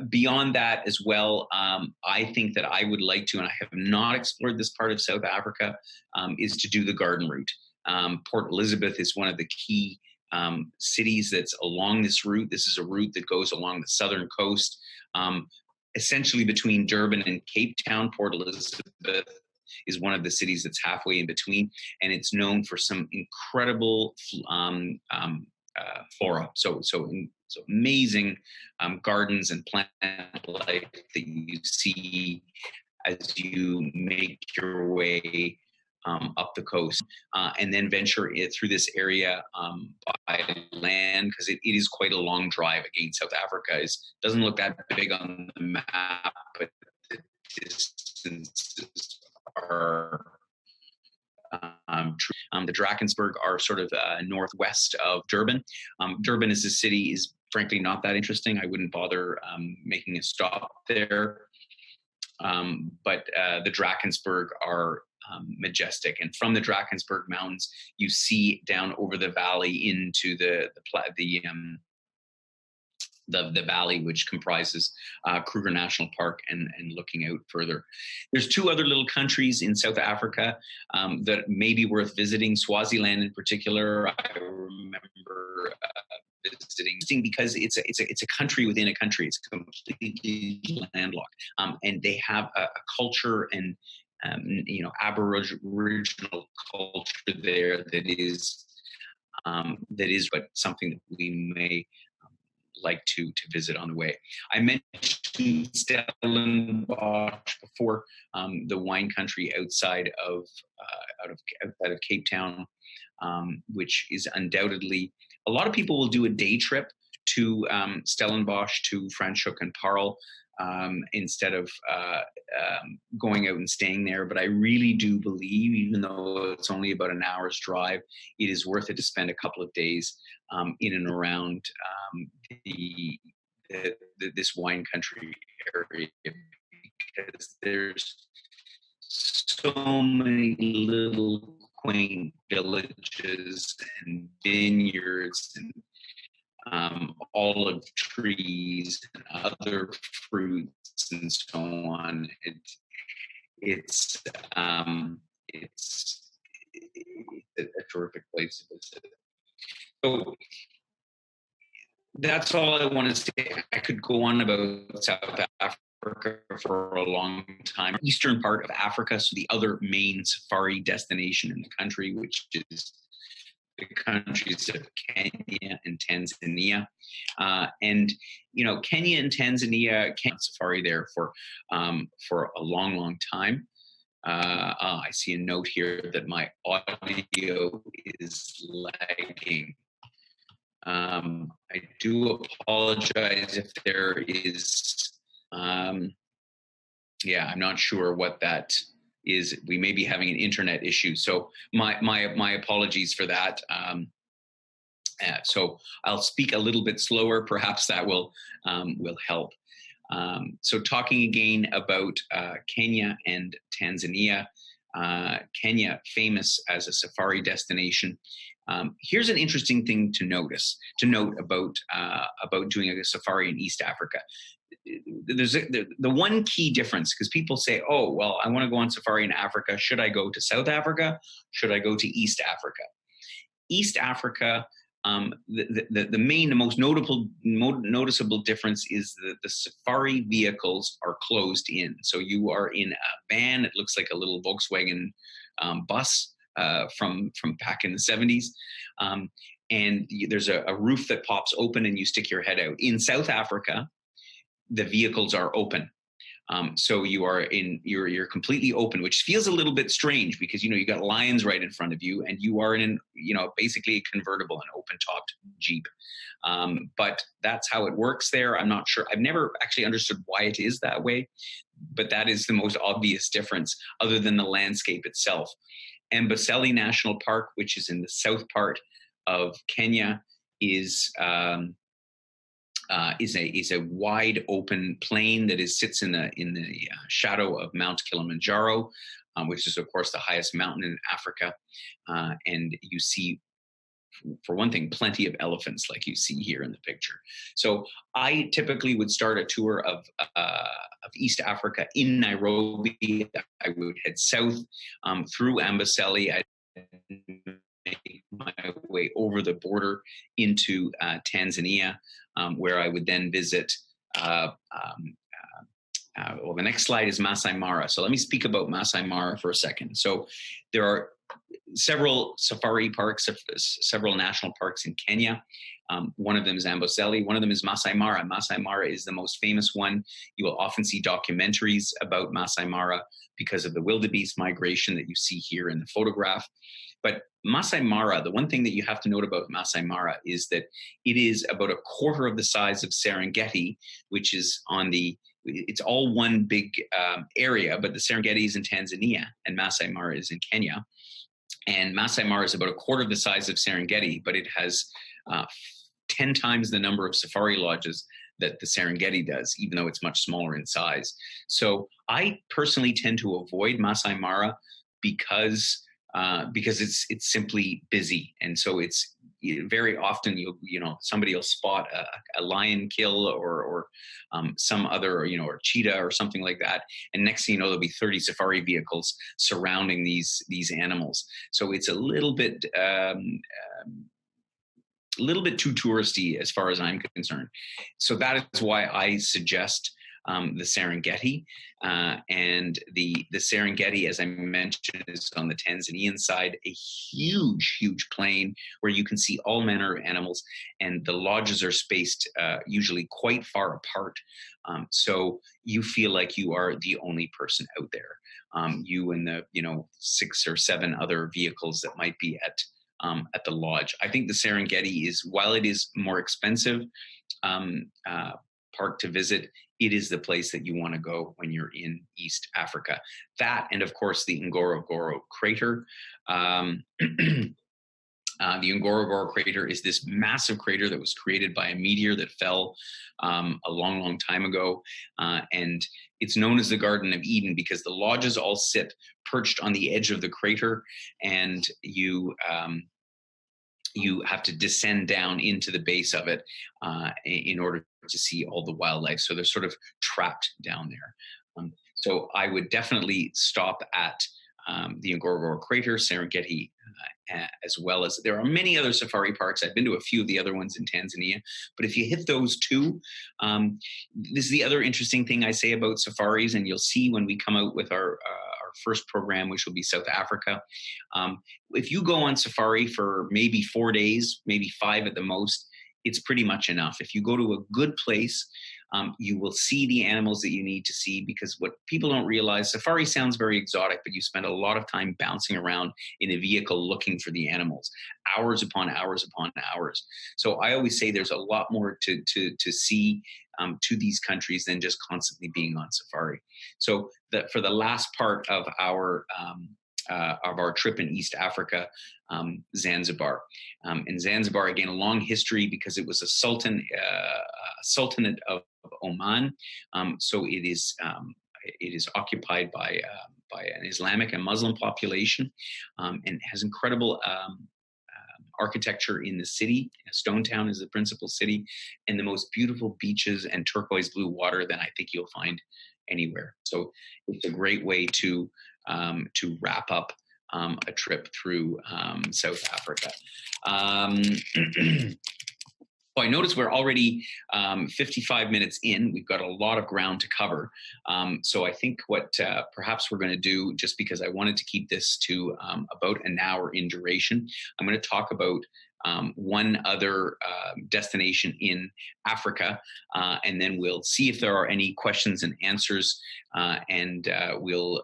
Beyond that as well, I think that I would like to, and I have not explored this part of South Africa, is to do the garden route. Port Elizabeth is one of the key cities that's along this route. This is a route that goes along the southern coast, essentially between Durban and Cape Town. Port Elizabeth is one of the cities that's halfway in between, and it's known for some incredible flora. So amazing gardens and plant life that you see as you make your way up the coast, and then venture through this area by land, because it is quite a long drive. Again, South Africa doesn't look that big on the map, but the distances are true. The Drakensberg are sort of northwest of Durban. Durban as a city is frankly not that interesting. I wouldn't bother making a stop there. But the Drakensberg are majestic, and from the Drakensberg Mountains, you see down over the valley into the valley, which comprises Kruger National Park, and looking out further. There's two other little countries in South Africa that may be worth visiting. Swaziland, in particular, I remember visiting because it's a country within a country. It's completely landlocked, and they have a culture and Aboriginal culture there that is but something that we may like to visit on the way. I mentioned Stellenbosch before, the wine country outside of Cape Town, which is undoubtedly, a lot of people will do a day trip to Stellenbosch, to Franschhoek and Paarl, instead of going out and staying there. But I really do believe, even though it's only about an hour's drive, it is worth it to spend a couple of days in and around this wine country area, because there's so many little quaint villages and vineyards and olive trees and other fruits and so on. It's a terrific place to visit. So that's all I want to say. I could go on about South Africa for a long time. Eastern part of Africa, so the other main safari destination in the country, which is the countries of Kenya and Tanzania. And, Kenya and Tanzania, safari there for a long, long time. I see a note here that my audio is lagging. I do apologize if there is, I'm not sure what that is. We may be having an internet issue. So my apologies for that. So I'll speak a little bit slower. Perhaps that will help. So talking again about Kenya and Tanzania. Kenya, famous as a safari destination. Here's an interesting thing to note about doing a safari in East Africa. There's the one key difference, because people say, oh, well, I want to go on safari in Africa. Should I go to South Africa? Should I go to East Africa? East Africa, the most noticeable difference is that the safari vehicles are closed in. So you are in a van. It looks like a little Volkswagen bus from back in the 70s. And there's a roof that pops open and you stick your head out. In South Africa, the vehicles are open. So you're completely open, which feels a little bit strange because, you got lions right in front of you and you are in, basically a convertible, an open topped Jeep. But that's how it works there. I'm not sure. I've never actually understood why it is that way, but that is the most obvious difference other than the landscape itself. Amboseli National Park, which is in the south part of Kenya, is a wide open plain that sits in the shadow of Mount Kilimanjaro, which is of course the highest mountain in Africa, and you see, for one thing, plenty of elephants like you see here in the picture. So I typically would start a tour of East Africa in Nairobi. I would head south through Amboseli. I'd make my way over the border into Tanzania, where I would then visit. The next slide is Masai Mara. So let me speak about Masai Mara for a second. So there are several safari parks, several national parks in Kenya. One of them is Amboseli. One of them is Masai Mara. Masai Mara is the most famous one. You will often see documentaries about Masai Mara because of the wildebeest migration that you see here in the photograph. But Masai Mara, the one thing that you have to note about Masai Mara is that it is about a quarter of the size of Serengeti, which is it's all one big area, but the Serengeti is in Tanzania and Masai Mara is in Kenya. And Masai Mara is about a quarter of the size of Serengeti, but it has 10 times the number of safari lodges that the Serengeti does, even though it's much smaller in size. So I personally tend to avoid Masai Mara because it's simply busy, and so it's very often somebody will spot a lion kill or some other or cheetah or something like that, and next thing you know there'll be 30 safari vehicles surrounding these animals. So it's a little bit too touristy as far as I'm concerned. So that is why I suggest the Serengeti. And the Serengeti, as I mentioned, is on the Tanzanian side, a huge, huge plain where you can see all manner of animals, and the lodges are spaced usually quite far apart. So you feel like you are the only person out there. You and the 6 or 7 other vehicles that might be at the lodge. I think the Serengeti is, while it is more expensive park to visit, it is the place that you want to go when you're in East Africa. That, and of course, the Ungoro Crater. The Ungoro Crater is this massive crater that was created by a meteor that fell a long, long time ago. And it's known as the Garden of Eden because the lodges all sit perched on the edge of the crater, and you have to descend down into the base of it in order to see all the wildlife. So they're sort of trapped down there. So I would definitely stop at the Ungoro Crater, Serengeti, as well as there are many other safari parks. I've been to a few of the other ones in Tanzania, but if you hit those two, this is the other interesting thing I say about safaris, and you'll see when we come out with our first program, which will be South Africa. If you go on safari for maybe 4 days, maybe 5 at the most, it's pretty much enough. If you go to a good place, you will see the animals that you need to see, because what people don't realize, safari sounds very exotic, but you spend a lot of time bouncing around in a vehicle looking for the animals, hours upon hours upon hours. So I always say there's a lot more to see to these countries than just constantly being on safari. So for the last part of our trip in East Africa, Zanzibar. And Zanzibar, again, a long history because it was a sultanate of Oman. So it is occupied by an Islamic and Muslim population, and has incredible architecture in the city. Stone Town is the principal city, and the most beautiful beaches and turquoise blue water than I think you'll find anywhere. So it's a great way to wrap up a trip through South Africa. Well, I notice we're already 55 minutes in. We've got a lot of ground to cover. So I think what perhaps we're going to do, just because I wanted to keep this to about an hour in duration, I'm going to talk about one other destination in Africa, and then we'll see if there are any questions and answers, and we'll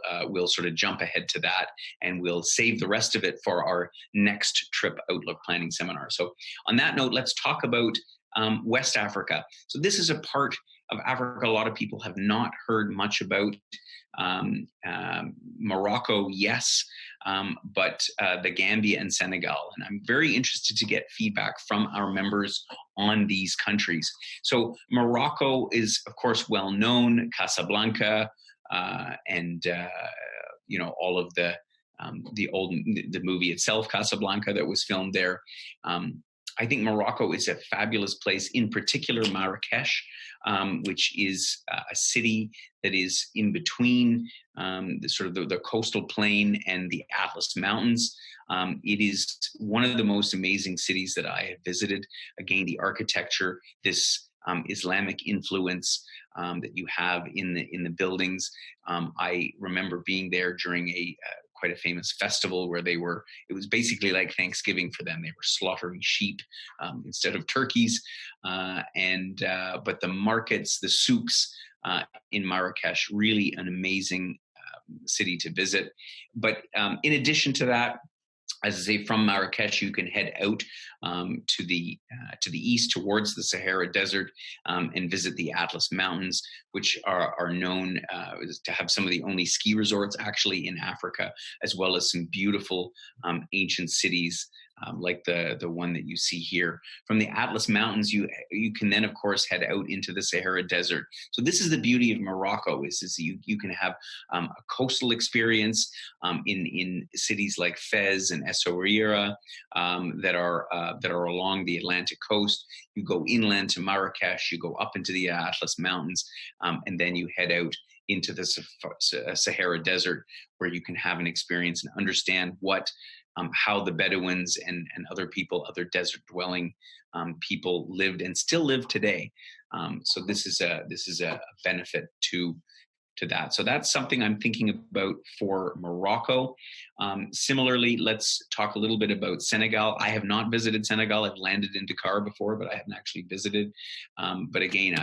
sort of jump ahead to that, and we'll save the rest of it for our next trip outlook planning seminar. So on that note, let's talk about West Africa. So this is a part of Africa a lot of people have not heard much about. Morocco, yes, but the Gambia and Senegal. And I'm very interested to get feedback from our members on these countries. So Morocco is, of course, well known, Casablanca, and all of the movie itself, Casablanca, that was filmed there. I think Morocco is a fabulous place, in particular Marrakesh, which is a city that is in between the coastal plain and the Atlas Mountains. It is one of the most amazing cities that I have visited. Again, the architecture, this Islamic influence that you have in the buildings. I remember being there during quite a famous festival where it was basically like Thanksgiving for them. They were slaughtering sheep instead of turkeys. But the markets, the souks in Marrakesh, really an amazing city to visit. But in addition to that, as I say, from Marrakesh, you can head out to the east towards the Sahara Desert and visit the Atlas Mountains, which are known to have some of the only ski resorts actually in Africa, as well as some beautiful ancient cities like the one that you see here. From the Atlas Mountains, you can then, of course, head out into the Sahara Desert. So this is the beauty of Morocco, is you can have a coastal experience in cities like Fez and Essaouira that are along the Atlantic coast. You go inland to Marrakesh, you go up into the Atlas Mountains, and then you head out into the Sahara Desert, where you can have an experience and understand how the Bedouins and other desert dwelling people lived and still live today. So this is a benefit to that. So that's something I'm thinking about for Morocco. Similarly, let's talk a little bit about Senegal. I have not visited Senegal. I've landed in Dakar before, but I haven't actually visited. But again,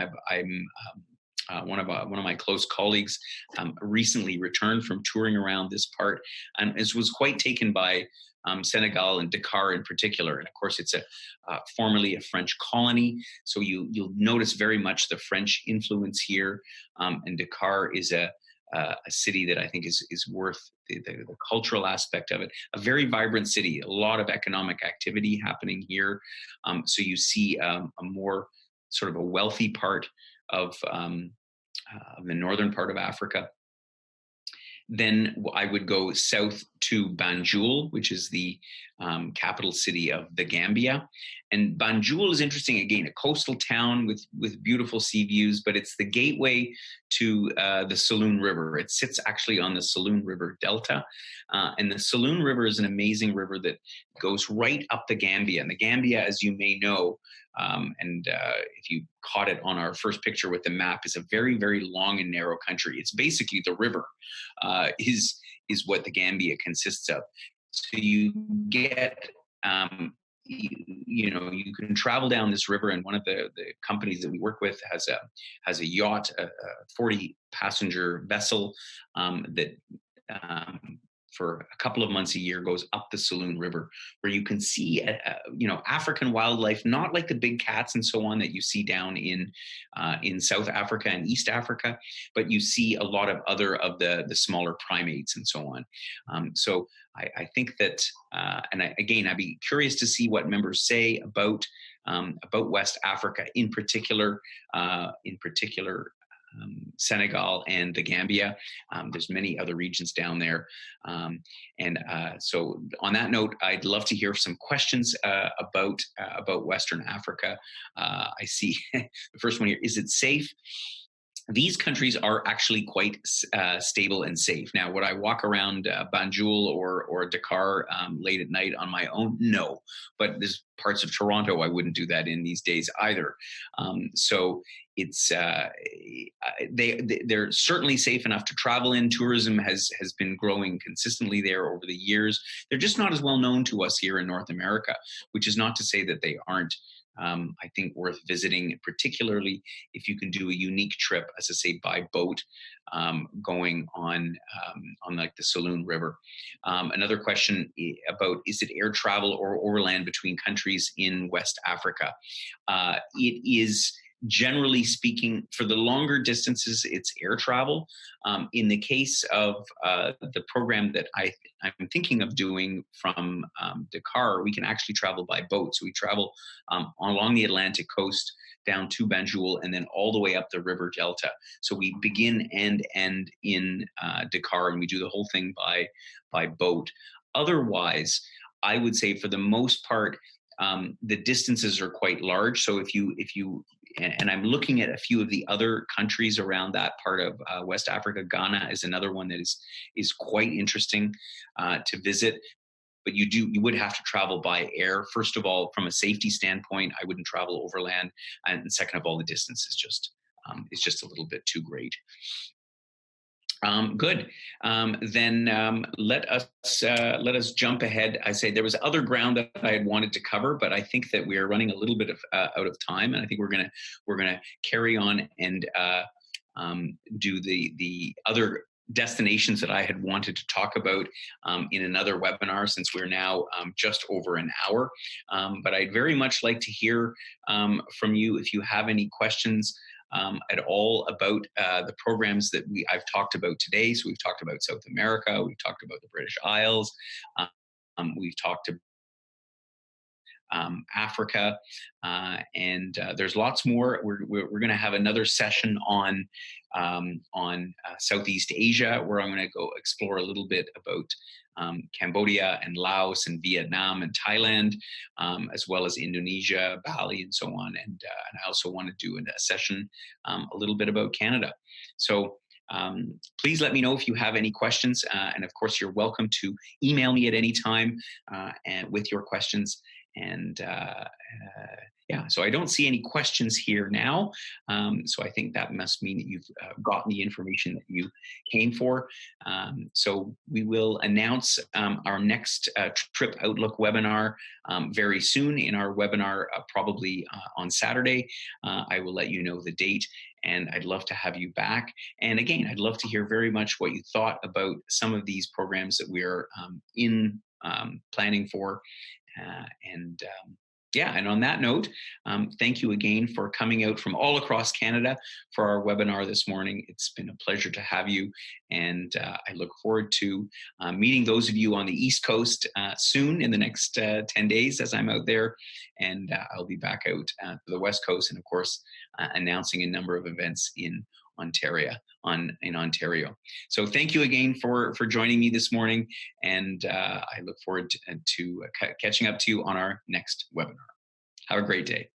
one of my close colleagues recently returned from touring around this part and was quite taken by Senegal and Dakar in particular. And of course, it's formerly a French colony, so you'll notice very much the French influence here. And Dakar is a city that I think is worth the cultural aspect of it. A very vibrant city, a lot of economic activity happening here. So you see a more sort of a wealthy part of the northern part of Africa. Then I would go south to Banjul, which is the capital city of the Gambia. And Banjul is interesting, again, a coastal town with beautiful sea views, but it's the gateway to the Saloon River. It sits actually on the Saloon River Delta. And the Saloon River is an amazing river that goes right up the Gambia. And the Gambia, as you may know, if you caught it on our first picture with the map, is a very, very long and narrow country. It's basically the river is what the Gambia consists of. So you get, you can travel down this river, and one of the companies that we work with has a yacht, a 40-passenger vessel that for a couple of months a year goes up the Saloon River, where you can see African wildlife, not like the big cats and so on that you see down in South Africa and East Africa, but you see a lot of other of the smaller primates and so on. So I think that, I'd be curious to see what members say about West Africa in particular. Senegal and the Gambia. There's many other regions down there. So on that note, I'd love to hear some questions about Western Africa. I see the first one here. Is it safe? These countries are actually quite stable and safe. Now, would I walk around Banjul or Dakar late at night on my own? No, but there's parts of Toronto I wouldn't do that in these days either. So it's they're certainly safe enough to travel in. Tourism has been growing consistently there over the years. They're just not as well known to us here in North America, which is not to say that they aren't. I think worth visiting, particularly if you can do a unique trip, as I say, by boat, going on like the Saloon River. Another question about, is it air travel or overland between countries in West Africa? It is, generally speaking, for the longer distances, it's air travel. In the case of the program that I'm thinking of doing from Dakar, we can actually travel by boat. So we travel along the Atlantic coast down to Banjul and then all the way up the river delta. So we begin and end in Dakar, and we do the whole thing by boat. Otherwise, I would say for the most part, the distances are quite large. So if you and I'm looking at a few of the other countries around that part of West Africa. Ghana is another one that is quite interesting to visit. But you would have to travel by air. First of all, from a safety standpoint, I wouldn't travel overland. And second of all, the distance is just a little bit too great. Good. Then let us jump ahead. I say there was other ground that I had wanted to cover, but I think that we are running a little bit out of time, and I think we're gonna carry on and do the other destinations that I had wanted to talk about in another webinar, since we're now just over an hour. But I'd very much like to hear from you if you have any questions at all about the programs that I've talked about today. So we've talked about South America, we've talked about the British Isles, we've talked about Africa, and there's lots more. We're going to have another session on Southeast Asia, where I'm going to go explore a little bit about Cambodia and Laos and Vietnam and Thailand, as well as Indonesia, Bali, and so on. And I also want to do a session a little bit about Canada. So please let me know if you have any questions. And of course, you're welcome to email me at any time and with your questions. And yeah, so I don't see any questions here now. So I think that must mean that you've gotten the information that you came for. So we will announce our next Trip Outlook webinar very soon in our webinar, probably on Saturday. I will let you know the date, and I'd love to have you back. And again, I'd love to hear very much what you thought about some of these programs that we're planning for. Yeah, and on that note, thank you again for coming out from all across Canada for our webinar this morning. It's been a pleasure to have you, and I look forward to meeting those of you on the East Coast soon in the next 10 days as I'm out there, and I'll be back out to the West Coast, and of course, announcing a number of events in in Ontario. So thank you again for joining me this morning, and I look forward to catching up to you on our next webinar. Have a great day.